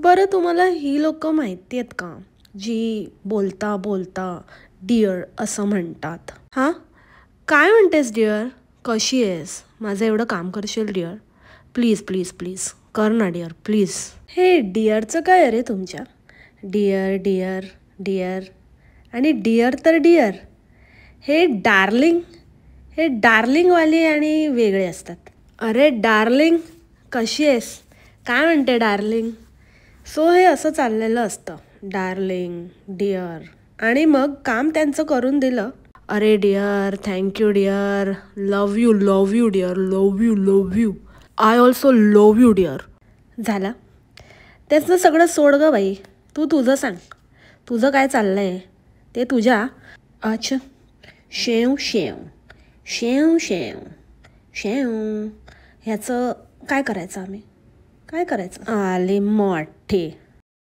बरं तुम्हाला ही लोकं माहिती आहेत का जी बोलता बोलता डिअर असं म्हणतात? हां, काय म्हणतेस डिअर? कशी आहेस? माझं एवढं काम करशील डिअर? प्लीज प्लीज प्लीज कर ना डिअर प्लीज. हे डिअरचं काय रे तुमच्या? डिअर डिअर डिअर आणि डिअर तर डिअर. हे डार्लिंग, हे डार्लिंगवाली आणि वेगळे असतात. अरे डार्लिंग, कशी आहेस? काय म्हणते डार्लिंग? सो हे असं चाललेलं असतं, डार्लिंग डिअर. आणि मग काम त्यांचं करून दिलं, अरे dear thank you dear, love you dear, love you. I also love you dear. झालं, त्याचं सगळं सोड गं बाई. तू तुझं सांग, तुझं काय चाललंय ते तुझ्या. अच्छा, शेव शेव शेव शेव शेव, ह्याचं काय करायचं आम्ही? काय करायचं? आले मोठे.